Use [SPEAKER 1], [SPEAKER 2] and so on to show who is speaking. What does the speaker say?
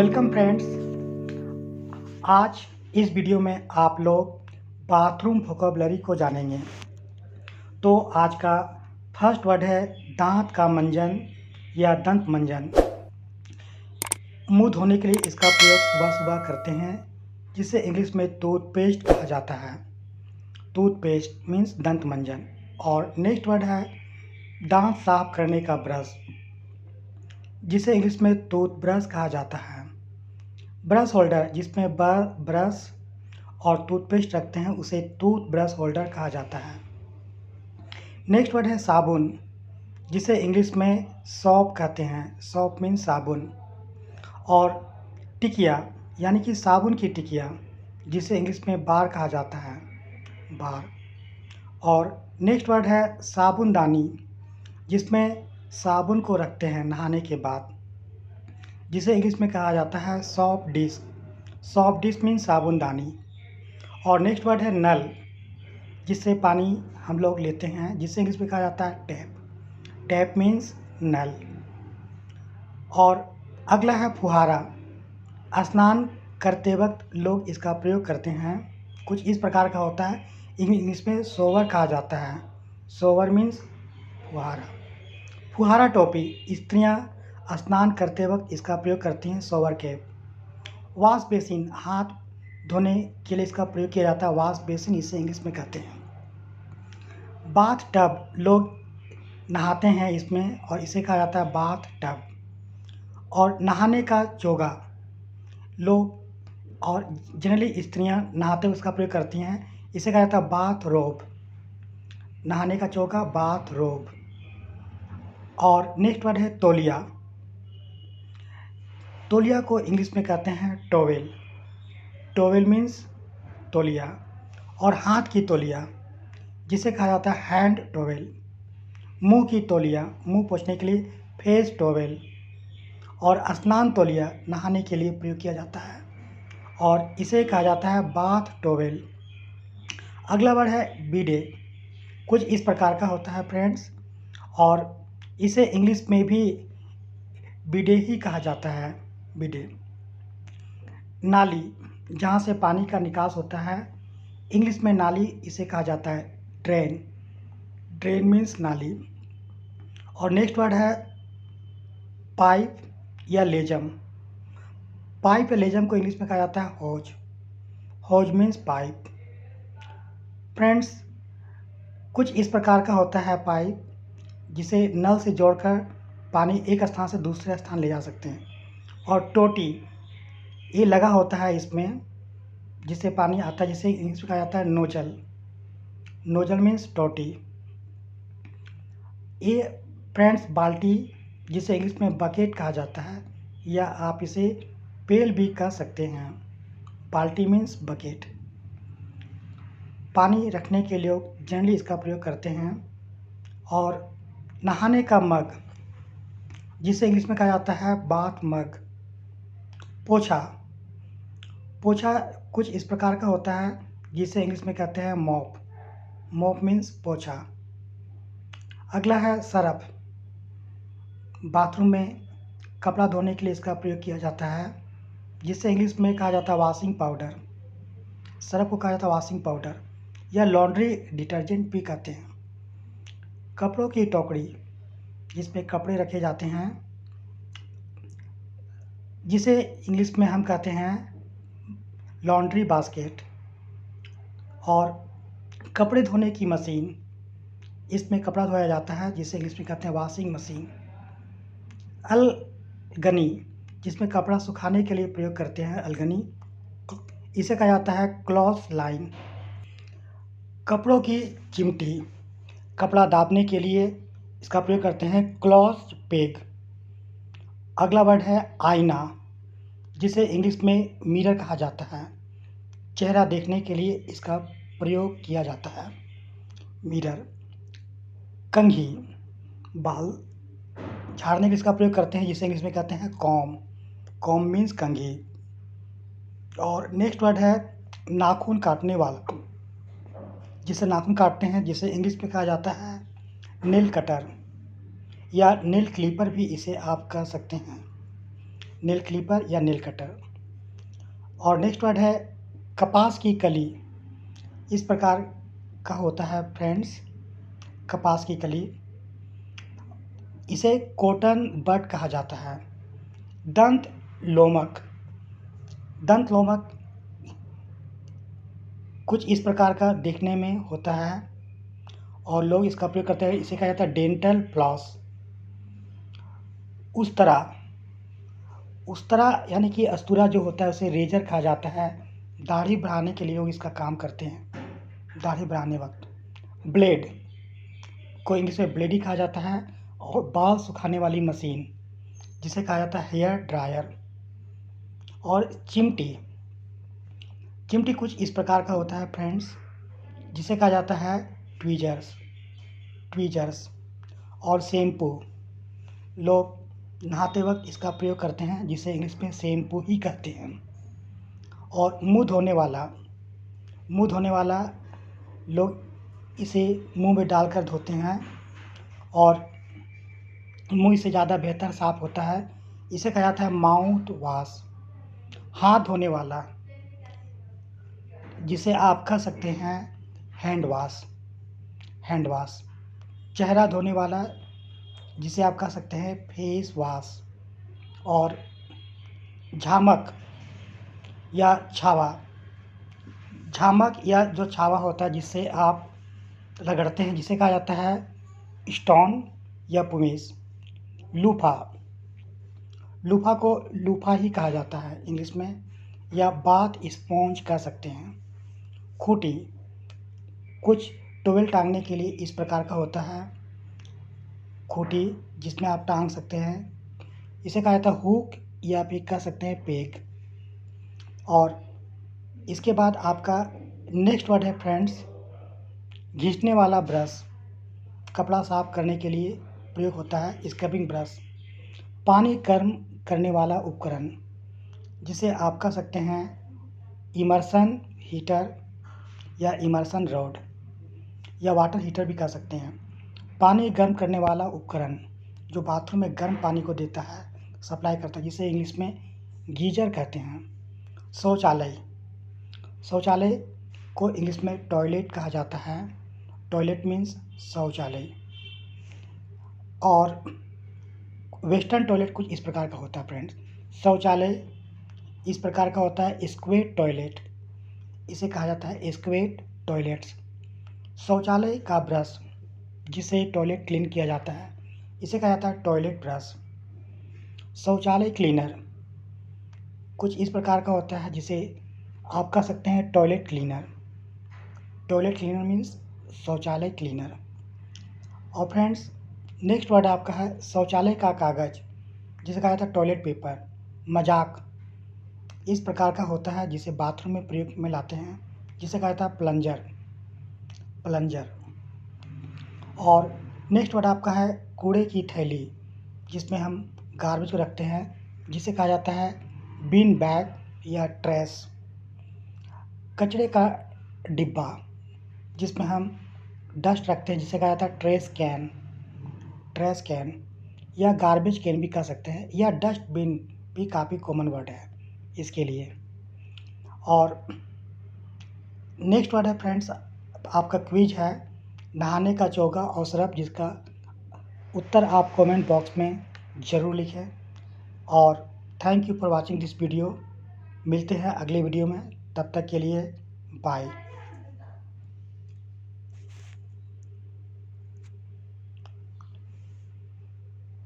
[SPEAKER 1] Welcome friends. आज इस video में आप लोग बाथरूम वोकैबुलरी को जानेंगे। तो आज का फर्स्ट वर्ड है दांत का मंजन या दंत मंजन। मुंह धोने के लिए इसका प्रयोग सुबह सुबह करते हैं, जिसे इंग्लिश में टूथपेस्ट कहा जाता है। टूथपेस्ट मीन्स दंत मंजन। और नेक्स्ट वर्ड है दांत साफ करने का ब्रश, जिसे इंग्लिश में टूथब्रश कहा जाता है। ब्रश होल्डर, जिसमें ब्रश और टूथपेस्ट रखते हैं, उसे टूथब्रश होल्डर कहा जाता है। नेक्स्ट वर्ड है साबुन, जिसे इंग्लिश में सॉप कहते हैं। सॉप मीन साबुन। और टिकिया यानी कि साबुन की टिकिया, जिसे इंग्लिश में बार कहा जाता है, बार। और नेक्स्ट वर्ड है साबुनदानी, जिसमें साबुन को रखते हैं नहाने के बाद, जिसे इंग्लिश में कहा जाता है soap dish. Soap dish mean साबुनदानी। और नेक्स्ट वर्ड है नल, जिससे पानी हम लोग लेते हैं, जिसे इंग्लिश में कहा जाता है टैप। टैप मीन्स नल। और अगला है फुहारा। स्नान करते वक्त लोग इसका प्रयोग करते हैं। कुछ इस प्रकार का होता है। इंग्लिश में शोवर कहा जाता है। शोवर मीन्स फुहारा। फुहारा टोपी, स्त्रियां स्नान करते वक्त इसका प्रयोग करती हैं। Shower cap. वॉश बेसिन, हाथ धोने के लिए इसका प्रयोग किया जाता है। वॉश बेसिन इसे इंग्लिश में कहते हैं। बाथ टब, लोग नहाते हैं इसमें और इसे कहा जाता है बाथ टब। और नहाने का चोगा, लोग और जनरली स्त्रियां नहाते हुए इसका प्रयोग करती हैं, इसे कहा जाता है बाथ रोब। नहाने का चोगा बाथ रोब। और नेक्स्ट वर्ड है तौलिया। तौलिया को इंग्लिश में कहते हैं टॉवेल। टॉवेल मीन्स तौलिया। और हाथ की तौलिया, जिसे कहा जाता है हैंड टॉवेल। मुंह की तौलिया, मुंह पोंछने के लिए फेस टॉवेल। और स्नान तौलिया, नहाने के लिए प्रयोग किया जाता है और इसे कहा जाता है बाथ टॉवेल। अगला वर्ड है बीडे। कुछ इस प्रकार का होता है फ्रेंड्स, और इसे इंग्लिश में भी बीडे ही कहा जाता है। बीडे। नाली, जहाँ से पानी का निकास होता है, इंग्लिश में नाली इसे कहा जाता है ड्रेन। ड्रेन मीन्स नाली। और नेक्स्ट वर्ड है पाइप या लेजम। पाइप या लेजम को इंग्लिश में कहा जाता है होज। होज मीन्स पाइप। फ्रेंड्स, कुछ इस प्रकार का होता है पाइप, जिसे नल से जोड़कर पानी एक स्थान से दूसरे स्थान ले जा सकते हैं। और टोटी, ये लगा होता है इसमें, जिससे पानी आता है, जिसे इंग्लिश में कहा जाता है नोजल। नोजल मीन्स टोटी। ये फ्रेंड्स बाल्टी, जिसे इंग्लिश में बकेट कहा जाता है, या आप इसे पेल भी कह सकते हैं। बाल्टी मीन्स बकेट। पानी रखने के लिए जनरली इसका प्रयोग करते हैं। और नहाने का मग, जिसे इंग्लिश में कहा जाता है बाथ मग। पोछा। पोछा कुछ इस प्रकार का होता है, जिसे इंग्लिश में कहते हैं मॉप। मॉप मीन्स पोछा। अगला है सरफ। बाथरूम में कपड़ा धोने के लिए इसका प्रयोग किया जाता है, जिसे इंग्लिश में कहा जाता है वॉशिंग पाउडर। सरफ को कहा जाता है वॉशिंग पाउडर, या लॉन्ड्री डिटर्जेंट भी कहते हैं। कपड़ों की टोकरी, जिसमें कपड़े रखे जाते हैं, जिसे इंग्लिश में हम कहते हैं लॉन्ड्री बास्केट। और कपड़े धोने की मशीन, इसमें कपड़ा धोया जाता है, जिसे इंग्लिश में कहते हैं वॉशिंग मशीन। अलगनी, जिसमें कपड़ा सुखाने के लिए प्रयोग करते हैं, अलगनी, इसे कहा जाता है क्लॉथ लाइन। कपड़ों की चिमटी, कपड़ा दाबने के लिए इसका प्रयोग करते हैं, क्लॉथ पेग। अगला वर्ड है आईना, जिसे इंग्लिश में मिरर कहा जाता है। चेहरा देखने के लिए इसका प्रयोग किया जाता है, मिरर। कंघी, बाल झाड़ने के लिए इसका प्रयोग करते हैं, जिसे इंग्लिश में कहते हैं कॉम। कॉम मीन्स कंघी। और नेक्स्ट वर्ड है नाखून काटने वाला, जिसे नाखून काटते हैं, जिसे इंग्लिश में कहा जाता है नेल कटर, या नेल क्लिपर भी इसे आप कह सकते हैं। नेल क्लिपर या नेल कटर। और नेक्स्ट वर्ड है कपास की कली। इस प्रकार का होता है फ्रेंड्स कपास की कली। इसे कॉटन बड कहा जाता है। दंत लोमक। दंत लोमक कुछ इस प्रकार का देखने में होता है और लोग इसका प्रयोग करते हैं। इसे कहा जाता है डेंटल फ्लॉस। उस्तरा यानी कि अस्तूरा जो होता है उसे रेजर कहा जाता है। दाढ़ी बढ़ाने के लिए लोग इसका काम करते हैं, दाढ़ी बढ़ाने वक्त। ब्लेड को इंग्लिश में ब्लेड ही कहा जाता है। और बाल सुखाने वाली मशीन जिसे कहा जाता है हेयर ड्रायर। और चिमटी कुछ इस प्रकार का होता है फ्रेंड्स, जिसे कहा जाता है ट्वीजर्स। और शैम्पू, लोग नहाते वक्त इसका प्रयोग करते हैं, जिसे इंग्लिश में शैम्पू ही कहते हैं। और मुंह धोने वाला लोग इसे मुंह में डालकर धोते हैं और मुंह से ज़्यादा बेहतर साफ होता है। इसे कहा जाता है माउथ वॉश। हाथ धोने वाला जिसे आप कह सकते हैं हैंड वॉश। चेहरा धोने वाला जिसे आप कह सकते हैं फेस वॉश। और झामक या जो छावा होता है जिससे आप रगड़ते हैं, जिसे कहा जाता है स्टोन या पुमिस। लूफा को लूफा ही कहा जाता है इंग्लिश में, या बाथ स्पॉन्ज कह सकते हैं। खूंटी कुछ टॉवेल टांगने के लिए इस प्रकार का होता है खूंटी, जिसमें आप टांग सकते हैं। इसे कहा जाता है हुक या फिर कह सकते हैं पेग। और इसके बाद आपका नेक्स्ट वर्ड है फ्रेंड्स घिसने वाला ब्रश। कपड़ा साफ करने के लिए प्रयोग होता है स्क्रबिंग ब्रश। पानी गर्म करने वाला उपकरण जिसे आप कह सकते हैं इमर्सन हीटर या इमर्सन रॉड, या वाटर हीटर भी कह सकते हैं। पानी गर्म करने वाला उपकरण जो बाथरूम में गर्म पानी को देता है, सप्लाई करता है, जिसे इंग्लिश में गीजर कहते हैं। शौचालय को इंग्लिश में टॉयलेट कहा जाता है। टॉयलेट मीन्स शौचालय। और वेस्टर्न टॉयलेट कुछ इस प्रकार का होता है फ्रेंड्स। शौचालय इस प्रकार का होता है स्क्वेट टॉयलेट, इसे कहा जाता है स्क्वेट टॉयलेट्स। शौचालय का ब्रश जिसे टॉयलेट क्लीन किया जाता है, इसे कहा जाता है टॉयलेट ब्रश। शौचालय क्लीनर कुछ इस प्रकार का होता है, जिसे आप कह सकते हैं toilet cleaner. Toilet cleaner means शौचालय क्लीनर। और फ्रेंड्स नेक्स्ट वर्ड आपका है शौचालय का कागज़, जिसे कहा जाता है टॉयलेट पेपर। मजाक इस प्रकार का होता है जिसे बाथरूम में प्रयोग में लाते हैं, जिसे कहा जाता है प्लंजर। और नेक्स्ट वर्ड आपका है कूड़े की थैली, जिसमें हम गार्बेज को रखते हैं, जिसे कहा जाता है बिन बैग या ट्रैश। कचरे का डिब्बा जिसमें हम डस्ट रखते हैं, जिसे कहा जाता है ट्रैश कैन या गार्बेज कैन भी कह सकते हैं, या डस्टबिन भी काफ़ी कॉमन वर्ड है इसके लिए। और नेक्स्ट वर्ड है फ्रेंड्स आपका क्विज है नहाने का चोगा और सरफ, जिसका उत्तर आप कमेंट बॉक्स में ज़रूर लिखें। और thank you for watching this video. मिलते हैं अगले वीडियो में, तब तक के लिए बाय।